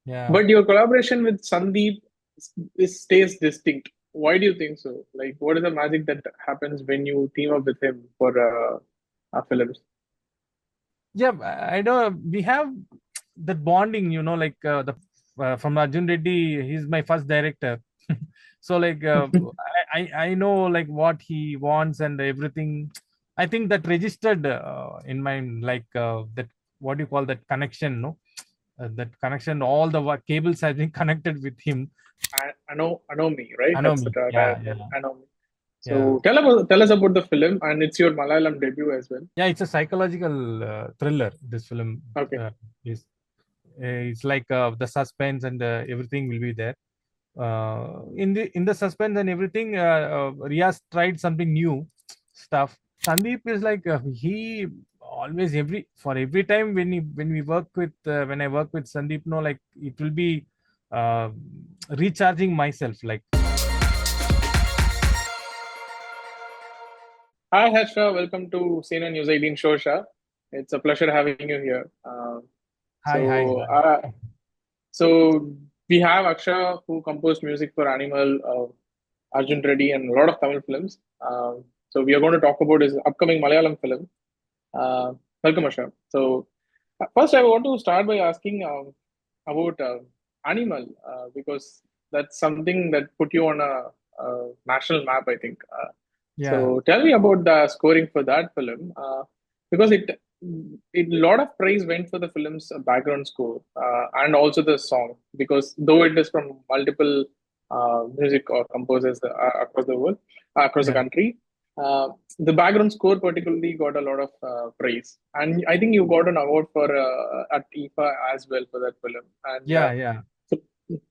Yeah. But your collaboration with Sandeep stays distinct. Why do you think so? Like, what is the magic that happens when you team up with him for films? Yeah, I know we have that bonding, like the from Arjun Reddy, he's my first director. So like I know like what he wants and everything. I think that registered in my like that what do you call that connection, no? That connection, all the cables have been connected with him. Anomie, right? That's the Anomie. title Yeah, name, yeah, Anomie. yeah. So tell us about the film, and it's your Malayalam debut as well. Yeah, it's a psychological thriller. This film Okay. is it's like the suspense and everything will be there. In the suspense and everything, Riaz tried something new stuff. Sandeep is like he always every time when we work with when I work with Sandeep, no, like it will be uh, recharging myself. Like Hi, Harsha. Welcome to CNN News 18 Show, Shah. It's a pleasure having you here. hi, hi, So, hi. uh, so we have Aksha who composed music for Animal, Arjun Reddy, and a lot of Tamil films. So we are going to talk about his upcoming Malayalam film. Uh, Welcome, Aksha. So first, I want to start by asking about Animal because that's something that put you on a national map, I think. Yeah, So tell me about the scoring for that film because it a lot of praise went for the film's background score and also the song because though it is from multiple music or composers across the world across the yeah, country, the background score particularly got a lot of praise, and I think you got an award for at IFA as well for that film. And yeah, yeah. so,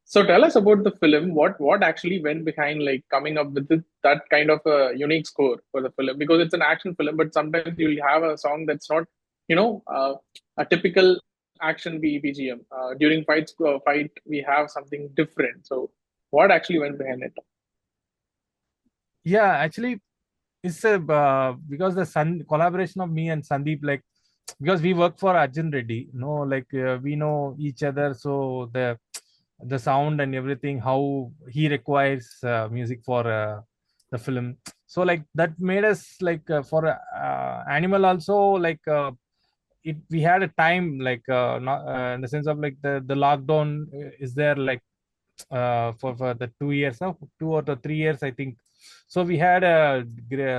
so tell us about the film. What actually went behind like coming up with that kind of a unique score for the film? Because it's an action film, but sometimes you'll have a song that's not, a typical action BGM. During fight, we have something different. So what actually went behind it? Yeah, actually, it's a because the collaboration of me and Sandeep, like because we work for Arjun Reddy, like we know each other, so the sound and everything, how he requires music for the film. So like that made us like for Animal also like it we had a time like not in the sense of like the lockdown is there like for the 2 years now, 2 or 3 years, I think. So we had a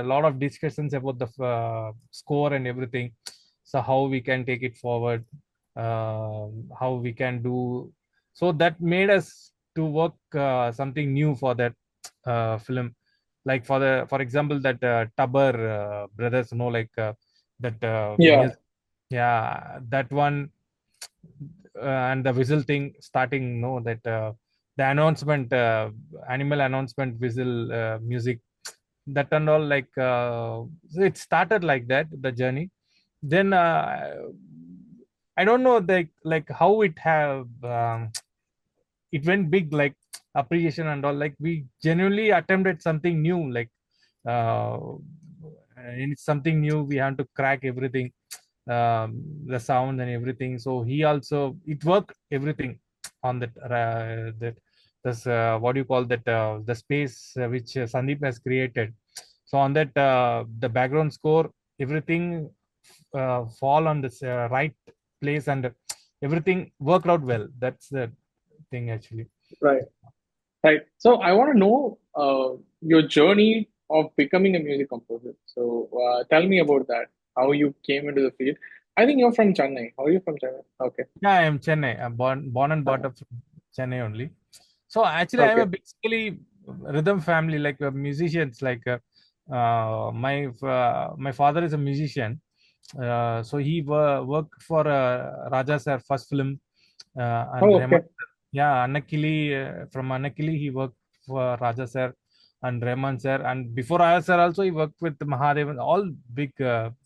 lot of discussions about the score and everything. So how we can take it forward, how we can do. So that made us to work something new for that film. Like for example, that Tabar brothers, like that Yeah, music. Yeah, that one and the whistle thing starting, that the announcement, animal announcement whistle music, that and all, like so it started like that, the journey. Then I don't know like how it have it went big, like appreciation and all, like we genuinely attempted something new, like uh, and it's something new, we have to crack everything, the sound and everything. So he also it worked everything on that this what do you call that, the space which Sandeep has created. So on that the background score, everything fall on this right place, and everything worked out well. That's the thing actually. right. Right. So I want to know your journey of becoming a music composer. So tell me about that. How you came into the field. I think you're from Chennai. How are you from Chennai? Okay. Yeah, I am Chennai. I'm born and brought Uh, up from Chennai only. So actually, I'm a okay. basically rhythm family, like musicians. Like my father is a musician. So he worked for Raja sir first film, and Oh, Rahman. okay. Yeah, Anakili, from Anakili he worked for Raja sir and Rahman sir, and before Raja sir also he worked with Mahadevan, all big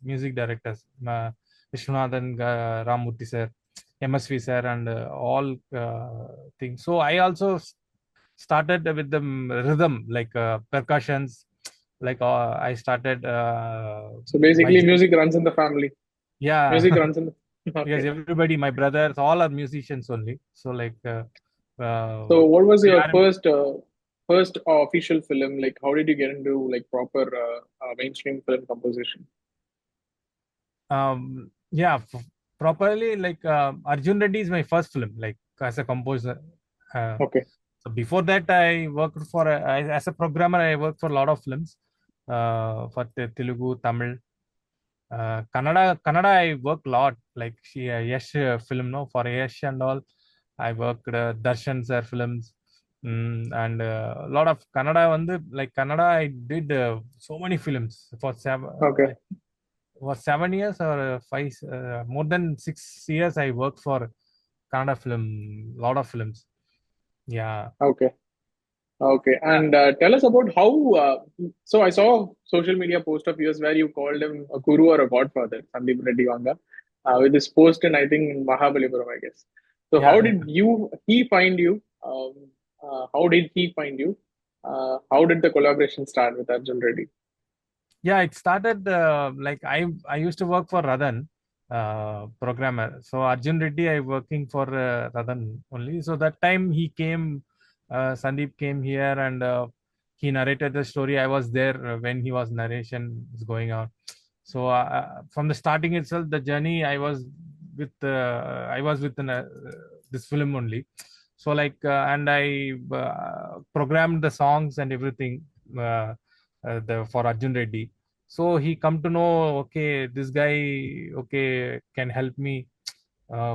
music directors, Vishwanathan, Ramurthy sir, MSV sir, and all things. So I also started with the rhythm, like percussions. Like I started So my basically, journey. music runs in the family. Yeah, Music runs in the. because Okay. everybody, my brothers, all are musicians only. So like So what was they your are first official film? Like, how did you get into like proper mainstream film composition? yeah, properly like Arjun Reddy is my first film like as a composer. Uh, Okay. so before that, I worked for as a programmer. I worked for a lot of films for Telugu, Tamil, Kannada. I worked a lot like she Yash film no for Yash and all. I worked Darshan sir films. And a lot of Kannada like Kannada I did so many films for Okay. for 7 years or five, more than 6 years, I worked for Kannada film, lot of films. Yeah, Okay. Okay. And tell us about how. So I saw a social media post of yours where you called him a guru or a godfather, Sandeep Reddy Vanga, with this post in, I think, in Mahabalipuram, I guess. So how yeah, did he find you? How did he find you? How did the collaboration start with Arjun Reddy? yeah. It started like I used to work for Radan, programmer. So Arjun Reddy, I working for Radan only. So that time he came, Sandeep came here and he narrated the story. I was there when he was narration is going on. So from the starting itself, the journey I was with this film only. So like and I programmed the songs and everything for Arjun Reddy. So he come to know, okay, this guy, okay, can help me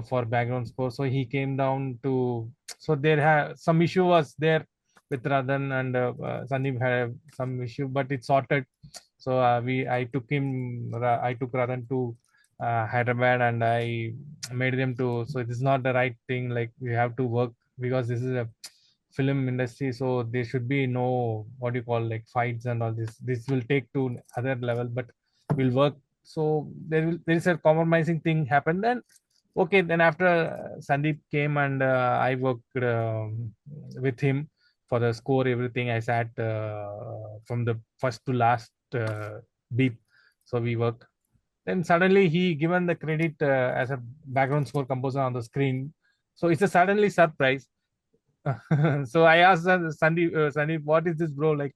for background score. So he came down to. So there some issue was there with Radhan and Sandeep had some issue, but it sorted. So I took Radhan to Hyderabad and I made them to. So it is not the right thing. Like we have to work because this is a film industry, so there should be no what you call like fights and all this. This will take to other level, but will work. So there is a compromising thing happened. Then okay, then after Sandeep came and I worked with him for the score, everything. I sat from the first to last beat. So we worked. Then suddenly he given the credit as a background score composer on the screen. So it's a suddenly surprise. So I asked Sandeep, what is this, bro? Like,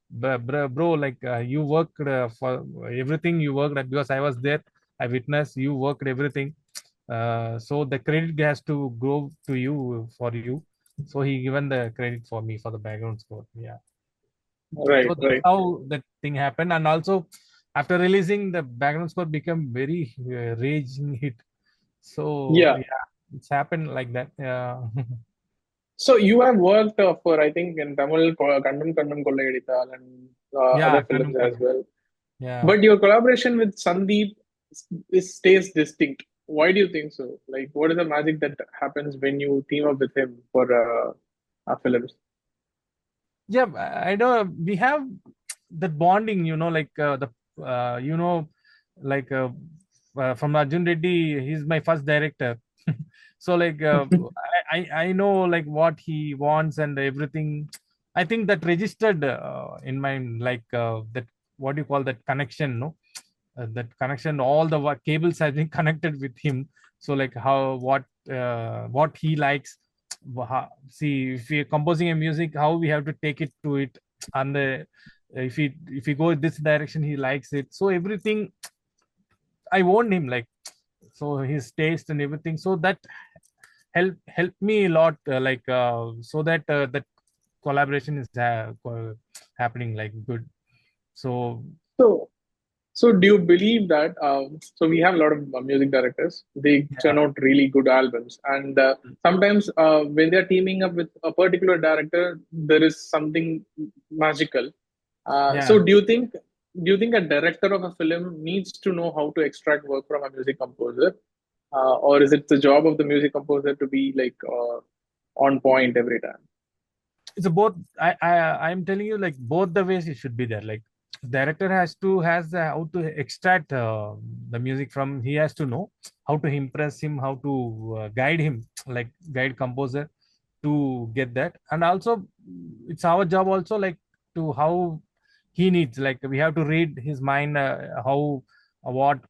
bro, like you worked for everything you worked because I was there. I witnessed you worked everything. So the credit has to go to you for you. So he given the credit for me for the background score. Yeah. Right, So that's right. how that thing happened. And also after releasing the background score become very raging hit. So Yeah. yeah, it's happened like that. Yeah. So you have worked for, I think, in Tamil, Kannam Kannam Kollaiyadithal and other Yeah, films Kanam as Kanam. well. Yeah. But your collaboration with Sandeep stays distinct. Why do you think so? Like, what is the magic that happens when you team up with him for films? Yeah, I know we have that bonding, like the like from Arjun Reddy, he's my first director. So like I know like what he wants and everything. I think that registered in my like that what do you call that connection, no? That connection, all the cables have been connected with him. So like how what he likes. See, if we're composing a music, how we have to take it to it, and if we go this direction, he likes it. So everything I own him, like, so his taste and everything. So that help me a lot, like so that that collaboration is happening like good. So So, so do you believe that? So we have a lot of music directors. They yeah, churn out really good albums, and sometimes when they're teaming up with a particular director, there is something magical. yeah. So do you think a director of a film needs to know how to extract work from a music composer, or is it the job of the music composer to be like on point every time? It's a both. I'm telling you, like both the ways it should be there. Like director has how to extract the music from. He has to know how to impress him, how to guide him, like guide composer to get that. And also it's our job also, like to how he needs. Like we have to read his mind, how. what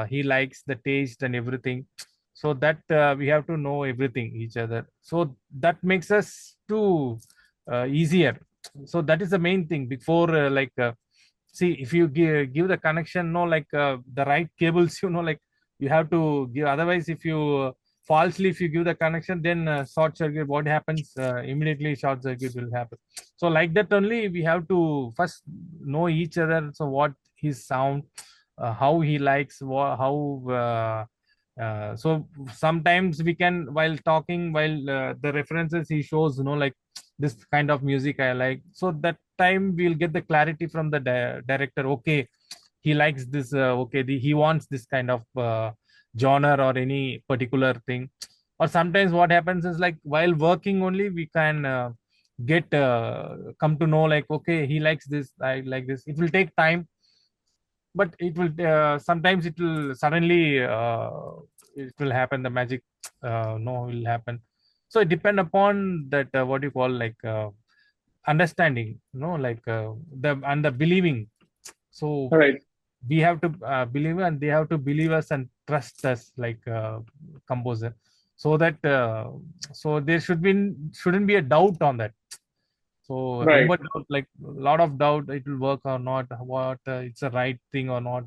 he likes, the taste and everything. So that we have to know everything each other, so that makes us too easier. So that is the main thing before see, if you give the connection, no, like the right cables, like you have to give. Otherwise, if you falsely, if you give the connection, then short circuit, what happens, immediately short circuit will happen. So like that only, we have to first know each other. So what his sound, how he likes, how so sometimes we can, while talking, while the references he shows, like this kind of music I like, so that time we'll get the clarity from the director. Okay, he likes this, okay, he wants this kind of genre or any particular thing. Or sometimes what happens is, like, while working only we can get come to know, like, okay, he likes this, I like this. It will take time, but it will sometimes it will suddenly it will happen, the magic no will happen. So it depend upon that, what you call, like, understanding, like the and the believing. So Right. we have to believe, and they have to believe us and trust us, like composer. So that so there shouldn't be a doubt on that. So Right. like a lot of doubt, it will work or not, what it's a right thing or not,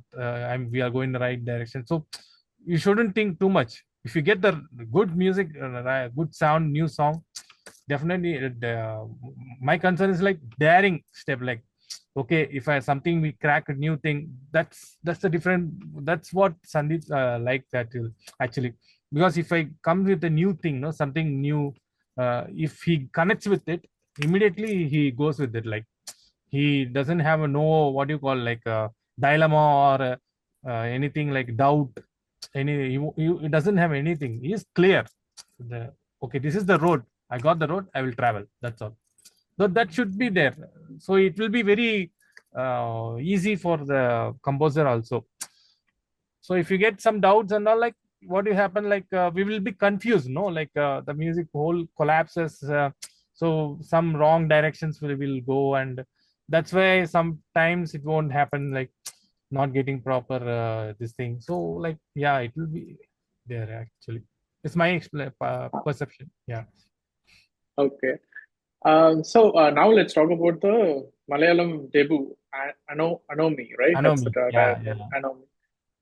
we are going in the right direction. So you shouldn't think too much. If you get the good music, good sound, new song, definitely my concern is like daring step, like, okay, if I something we crack a new thing, that's the different. That's what Sandeep like that will actually. Because if I come with a new thing, no, something new, if he connects with it, immediately he goes with it. Like, he doesn't have a no, what do you call, like a dilemma, or anything like doubt. He doesn't have anything. He is clear. the, okay, this is the road, I got the road, I will travel, that's all. So that should be there. So it will be very easy for the composer also. So if you get some doubts and all, like, what will happen, like we will be confused, no, like the music whole collapses. So some wrong directions will go, and that's why sometimes it won't happen, like not getting proper this thing. So, like, yeah, it will be there actually. It's my perception. Yeah. Okay. So now let's talk about the Malayalam debut, Anomie, right? That's the Anomie. Yeah, title, yeah, Anomie.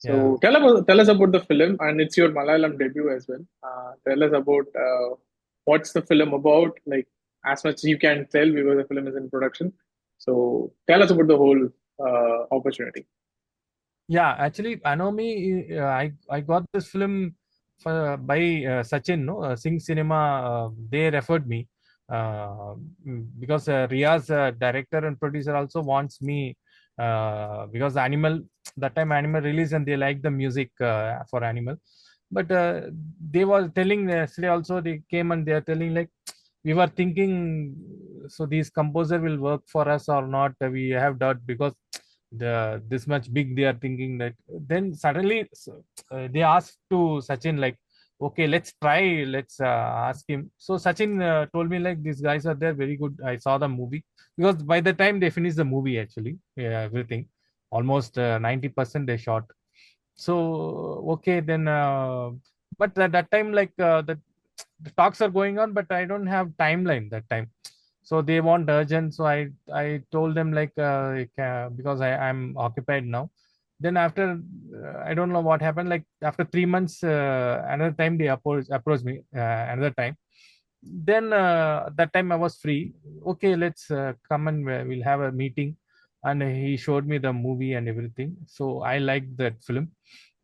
yeah. So tell us about the film, and it's your Malayalam debut as well. Tell us about what's the film about, like as much as you can tell, because the film is in production. So tell us about the whole opportunity. Yeah, actually, Anomie, I got this film by Sachin, no, Sing Cinema. They referred me because Ria's director and producer also wants me, because Animal, that time Animal released and they like the music for Animal. But they were telling yesterday also, they came and they are telling, like, we were thinking, so these composer will work for us or not. We have doubt because this much big they are thinking that. Then suddenly they asked to Sachin, like, okay, let's try, let's ask him. So Sachin told me, like, these guys are there, very good, I saw the movie. Because by the time they finished the movie, actually, yeah, everything almost 90% they shot. So okay, then but at that time, like the talks are going on, but I don't have timeline that time. So they want urgent, so I told them, like, because I'm occupied now. Then after I don't know what happened, like after 3 months, another time they approached me, another time. Then that time I was free. Okay, let's come and we'll have a meeting. And he showed me the movie and everything, so I liked that film.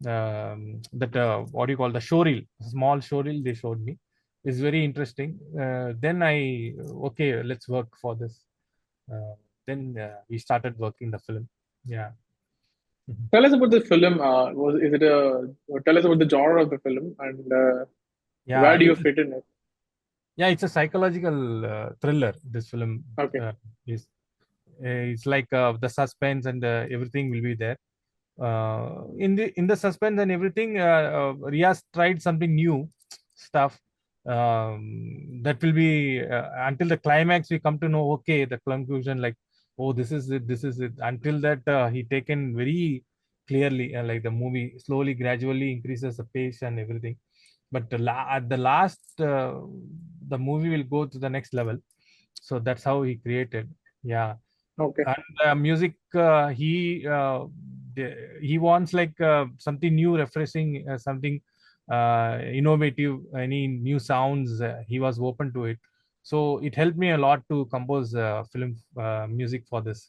That what do you call, the showreel, small showreel they showed me, is very interesting. Then I, okay, let's work for this. Then we started working the film. Yeah. Mhm. Tell us about the film. Was is it a? Tell us about the genre of the film and Yeah, where do you fit in it? yeah, it's a psychological thriller. This film Okay. uh, is it's like the suspense and everything will be there. In the suspense and everything, Riaz tried something new stuff. That will be until the climax we come to know, okay, the conclusion, like, oh, this is it, this is it. Until that he taken very clearly, like the movie slowly gradually increases the pace and everything, but at the last, the movie will go to the next level. So that's how he created. Yeah. Okay. And music, he wants like something new, refreshing, something innovative, any new sounds, he was open to it. So it helped me a lot to compose film music for this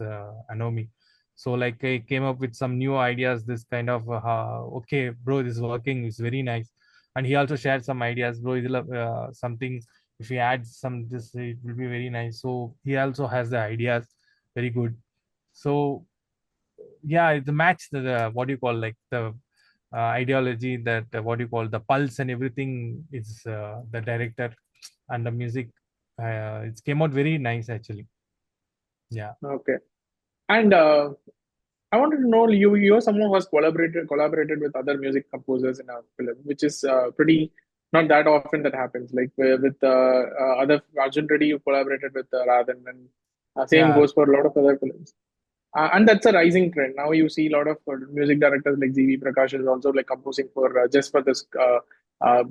Anomie. So like I came up with some new ideas, this kind of okay bro, this is working, it's very nice. And he also shared some ideas, bro, something, if he adds some this, it will be very nice. So he also has the ideas, very good. So yeah, the match, the what do you call, like the ideology, that what do you call, the pulse and everything is the director and the music, it came out very nice actually. Yeah. Okay. And I wanted to know, you're someone who has collaborated with other music composers in a film, which is pretty not that often that happens. Like with other Arjun Reddy, you collaborated with Radhan, and same Yeah. goes for a lot of other films. And that's a rising trend. Now you see a lot of music directors like GV Prakash is also like composing for just for this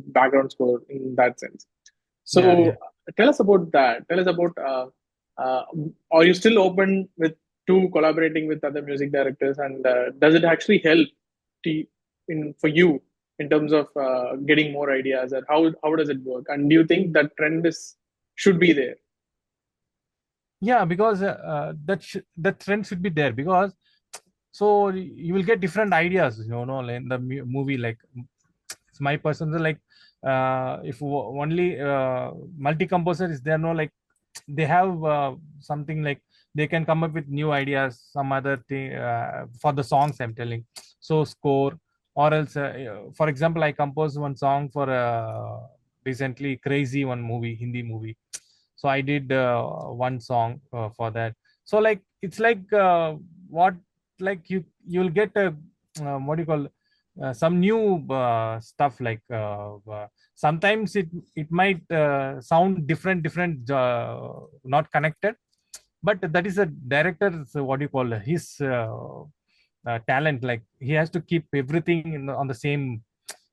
background score in that sense. Yeah. Yeah. So tell us about that. Tell us about uh, are you still open with to collaborating with other music directors, and does it actually help to, in for you in terms of getting more ideas, and how does it work? And do you think that trend is should be there? Yeah, because that trend should be there, because so you will get different ideas, like in the movie, like it's my personal, like if only multi composer is there, no, like they have something like they can come up with new ideas, some other thing for the songs, I'm telling. So score, or else for example, I composed one song for recently crazy one movie, Hindi movie. So I did one song for that. So like it's like what, like you'll get a what do you call, some new stuff, like sometimes it might sound different, not connected, but that is a director's what do you call, his talent. Like he has to keep everything on the same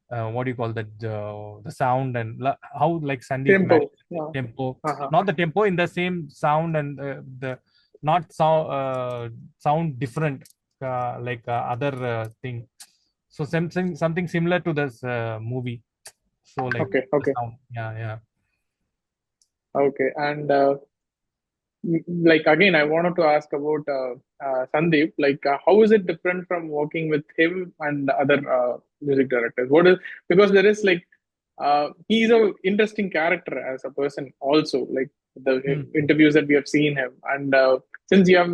what do you call that, the sound, and how like Sandeep Tempo. matched Yeah. tempo, Uh-huh. not the tempo, in the same sound, and the not sound different, like other thing. So something similar to this movie. So like Okay. the Okay. sound, yeah, yeah. Okay. And like again, I wanted to ask about Sandeep. Like, how is it different from working with him and other music directors? What is, because there is like he's a interesting character as a person also. Like the Hmm. interviews that we have seen him, and since you have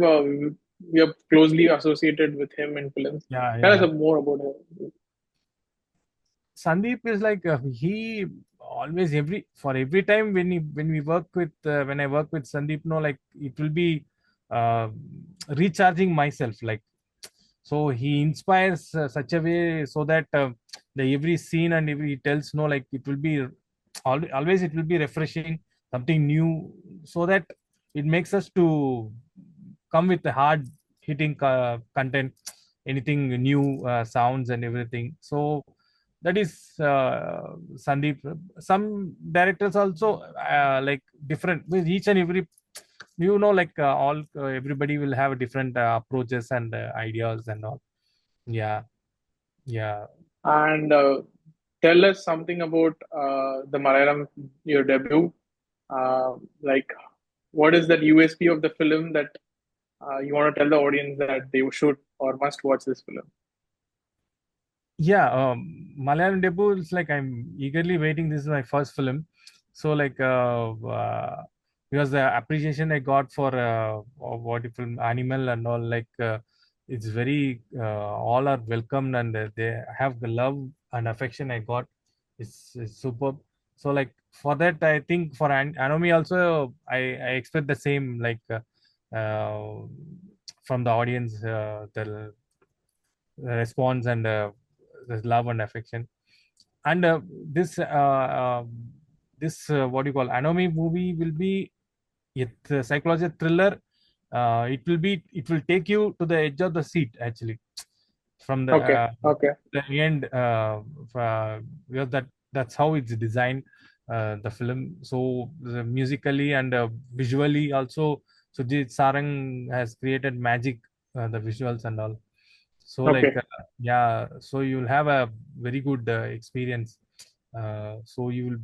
we are closely associated with him in films, Yeah, tell us yeah. more about him. Sandeep is like he always, every time when we work with when I work with Sandeep, no, like it will be uh, recharging myself. Like so he inspires such a way, so that the every scene and every he tells, no, like it will be always it will be refreshing, something new, so that it makes us to come with the hard hitting content, anything new sounds and everything. So that is Sandeep. Some directors also like different with each and every, like all everybody will have different approaches and ideas and all. Yeah, yeah. And tell us something about the Malayalam, your debut. Like, what is that USP of the film that you want to tell the audience that they should or must watch this film? Yeah, Malayalam debut is like I'm eagerly waiting. This is my first film, so like because the appreciation I got for what the film Animal and all, like it's very all are welcomed, and they have the love and affection I got. It's superb. So like for that, I think for Anomie also, I expect the same, like from the audience, the response and the love and affection. And this what do you call, Anomie movie will be a psychological thriller. It will take you to the edge of the seat actually. from Okay. Okay. the end. Because that's how it's designed, the film. So musically and visually also, Sujit Sarang has created magic, the visuals and all. So like Okay. yeah, so you'll have a very good experience. So you will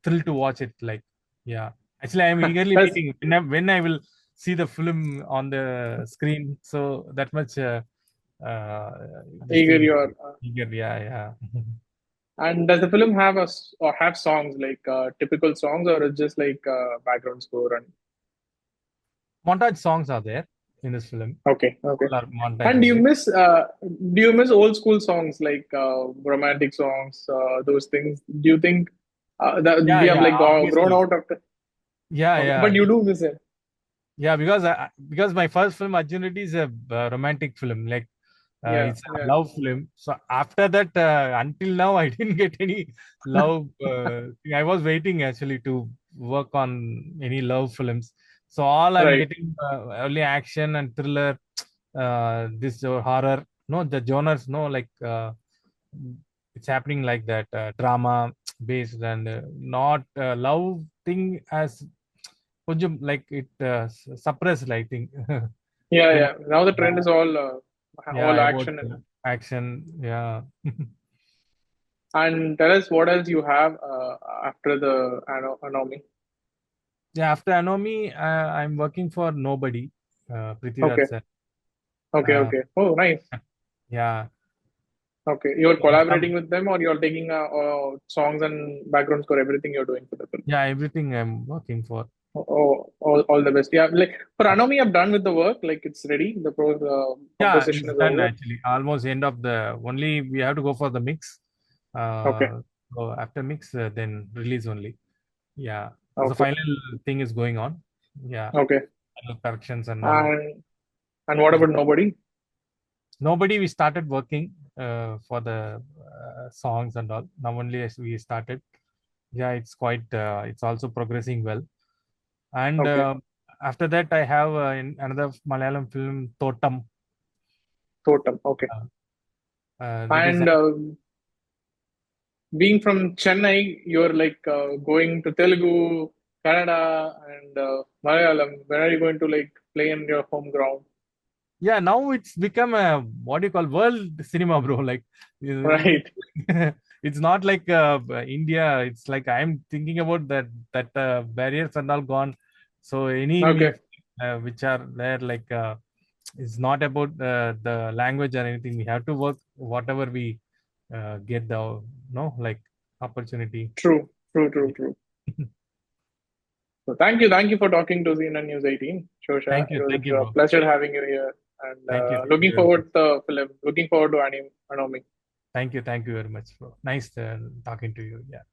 thrill to watch it. Like yeah, actually, I'm eagerly That's waiting when I will see the film on the screen. So that much uh, this eager thing you are. eager. Yeah, yeah. And does the film have or have songs like typical songs, or it's just like background score? And Montage songs are there in this film. okay, okay. All are montage And only. do you miss old school songs like romantic songs, those things? Do you think that Yeah, we have yeah. like grown Obviously. out of the, Yeah, okay, yeah. but you do miss it? Yeah, because my first film Arjun Reddy is a romantic film, like Yeah, it's a yeah, love film. So after that, until now, I didn't get any love. Thing. I was waiting actually to work on any love films. So all I'm right. getting only action and thriller, this horror. No, the genres. No, like it's happening like that, drama based and not love thing as కొంచెం like it suppressed, I think. Yeah, Too yeah. much. Now the trend Yeah, is all yeah, about action. action. Yeah. And tell us what else you have after the Anomie. Yeah, after Anomie, I'm working for Nobody, Prithviraj Okay, sir. okay, Uh, okay. Oh, nice. yeah, Okay, you're some, collaborating with them, or you're taking songs and background score, everything you're doing for the film. yeah, everything I'm working for. Oh, all the best. Yeah, like for Anomi, I'm done with the work. Like it's ready. The Yeah, composition it's is done over. actually. Almost end of the only we have to go for the mix. Okay, So after mix, then release only. Yeah. So the okay, final thing is going on. Yeah. okay. Final corrections and all. And what about Nobody? Nobody, we started working for the songs and all. Now only as we started. Yeah, it's quite. It's also progressing well. And Okay, after that, I have in another Malayalam film, Totem. Totem. Okay. Uh, that is And being from Chennai, you're like going to Telugu, Kannada, and Malayalam. When are you going to like play in your home ground? yeah, now it's become a what do you call world cinema, bro. Like Right. it's not like India. It's like I'm thinking about that barriers and all gone. So any Okay. which are there, like it's not about the language or anything. We have to work whatever we get the no like opportunity. True. True. True. True. So thank you for talking to CNN News 18, Shosha. It was Thank you, a bro. pleasure having you here, and Thank you looking very much. forward to the film. Looking forward to Anomi. Thank you very much, bro. Nice talking to you. Yeah.